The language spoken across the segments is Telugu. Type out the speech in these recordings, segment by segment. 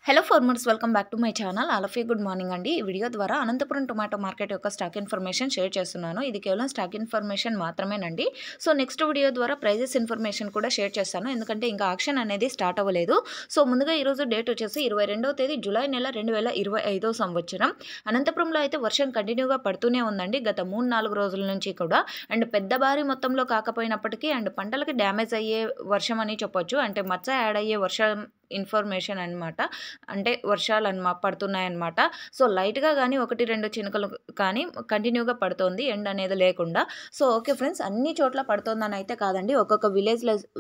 Hello farmers, welcome back to my channel. All of you good morning అండి. ఈ వీడియో ద్వారా అనంతపురం టొమాటో మార్కెట్ యొక్క స్టాక్ ఇన్ఫర్మేషన్ షేర్ చేస్తున్నాను. ఇది కేవలం స్టాక్ ఇన్ఫర్మేషన్ మాత్రమేనండి. సో నెక్స్ట్ వీడియో ద్వారా ప్రైజెస్ ఇన్ఫర్మేషన్ కూడా షేర్ చేస్తాను, ఎందుకంటే ఇంకా ఆక్షన్ అనేది స్టార్ట్ అవ్వలేదు. సో ముందుగా ఈరోజు డేట్ వచ్చేసి 22వ తేదీ జూలై నెల 2025 సంవత్సరం. అనంతపురంలో అయితే వర్షం కంటిన్యూగా పడుతూనే ఉందండి గత 3-4 రోజుల నుంచి కూడా. అండ్ పెద్ద భారీ మొత్తంలో కాకపోయినప్పటికీ అండ్ పంటలకి డ్యామేజ్ అయ్యే వర్షం అని చెప్పొచ్చు. అంటే మచ్చ యాడ్ అయ్యే వర్షం ఇన్ఫర్మేషన్ అనమాట. అంటే వర్షాలు పడుతున్నాయన్నమాట. సో లైట్గా కానీ 1-2 చినుకలు కానీ కంటిన్యూగా పడుతోంది, ఎండ్ అనేది లేకుండా. సో ఓకే ఫ్రెండ్స్, అన్ని చోట్ల పడుతోందని అయితే కాదండి. ఒక్కొక్క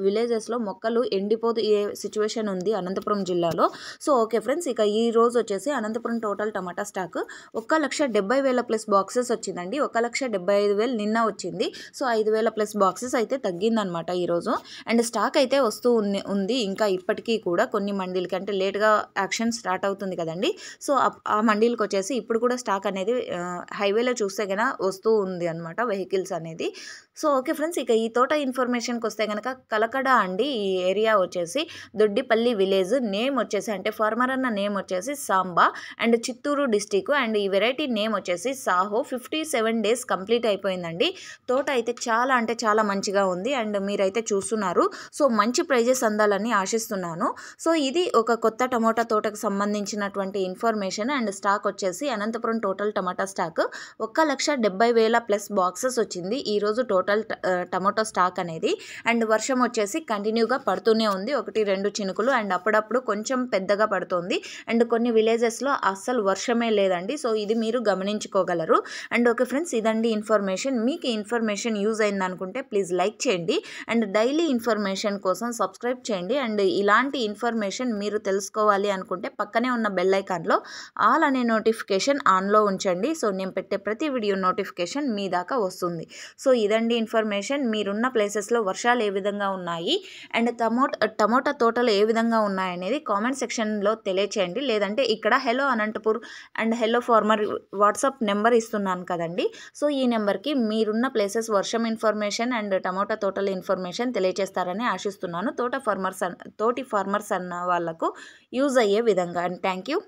విలేజెస్లో మొక్కలు ఎండిపోయే సిచ్యువేషన్ ఉంది అనంతపురం జిల్లాలో. సో ఓకే ఫ్రెండ్స్, ఇక ఈ రోజు వచ్చేసి అనంతపురం టోటల్ టమాటా స్టాక్ 1,70,000 ప్లస్ బాక్సెస్ వచ్చిందండి. 1,75,000 నిన్న వచ్చింది. సో 5,000 ప్లస్ బాక్సెస్ అయితే తగ్గిందనమాట ఈరోజు. అండ్ స్టాక్ అయితే వస్తూ ఉంది ఇంకా ఇప్పటికీ కూడా. కొన్ని మండీలకి అంటే లేట్గా యాక్షన్ స్టార్ట్ అవుతుంది కదండి. సో ఆ మండీలకు వచ్చేసి ఇప్పుడు కూడా స్టాక్ అనేది హైవేలో చూస్తే కనుక వస్తూ ఉంది అనమాట, వెహికల్స్ అనేది. సో ఓకే ఫ్రెండ్స్, ఇక ఈ తోట ఇన్ఫర్మేషన్కి వస్తే కనుక కలకడ అండి. ఈ ఏరియా వచ్చేసి దొడ్డిపల్లి విలేజ్. నేమ్ వచ్చేసి అంటే ఫార్మర్ అన్న నేమ్ వచ్చేసి Samba and Chittoor district. And ఈ వెరైటీ నేమ్ వచ్చేసి సాహో. 57 డేస్ కంప్లీట్ అయిపోయిందండి. తోట అయితే చాలా అంటే చాలా మంచిగా ఉంది అండ్ మీరైతే చూస్తున్నారు. సో మంచి ప్రైజెస్ అందాలని ఆశిస్తున్నాను. సో ఇది ఒక కొత్త టమోటా తోటకు సంబంధించినటువంటి ఇన్ఫర్మేషన్. అండ్ స్టాక్ వచ్చేసి అనంతపురం టోటల్ టమాటా స్టాక్ 1,70,000 ప్లస్ బాక్సెస్ వచ్చింది ఈరోజు టోటల్ టమాటో స్టాక్ అనేది. అండ్ వర్షం వచ్చేసి కంటిన్యూగా పడుతూనే ఉంది, 1-2 చినుకులు అండ్ అప్పుడప్పుడు కొంచెం పెద్దగా పడుతుంది. అండ్ కొన్ని విలేజెస్లో అస్సలు వర్షమే లేదండి. సో ఇది మీరు గమనించుకోగలరు. అండ్ ఓకే ఫ్రెండ్స్, ఇదండి ఇన్ఫర్మేషన్. మీకు ఈ ఇన్ఫర్మేషన్ యూజ్ అయింది అనుకుంటే ప్లీజ్ లైక్ చేయండి అండ్ డైలీ ఇన్ఫర్మేషన్ కోసం సబ్స్క్రైబ్ చేయండి. అండ్ ఇలాంటి ఇన్ఫర్మేషన్ మీరు తెలుసుకోవాలి అనుకుంటే పక్కనే ఉన్న బెల్ ఐకాన్లో ఆల్ అనే నోటిఫికేషన్ ఆన్లో ఉంచండి. సో నేను పెట్టే ప్రతి వీడియో నోటిఫికేషన్ మీ దాకా వస్తుంది. సో ఇదండి ఇన్ఫర్మేషన్. మీరున్న ప్లేసెస్లో వర్షాలు ఏ విధంగా ఉన్నాయి అండ్ టమోటా తోటలు ఏ విధంగా ఉన్నాయనేది కామెంట్ సెక్షన్లో తెలియచేయండి. లేదంటే ఇక్కడ hello Anantapur and hello farmer WhatsApp number ఇస్తున్నాను కదండి. సో ఈ నెంబర్కి మీరున్న ప్లేసెస్ వర్షం ఇన్ఫర్మేషన్ అండ్ టమోటా తోటల ఇన్ఫర్మేషన్ తెలియజేస్తారని ఆశిస్తున్నాను. తోటి ఫార్మర్స్ అన్న వాళ్ళకు యూజ్ అయ్యే విధంగా. And thank you.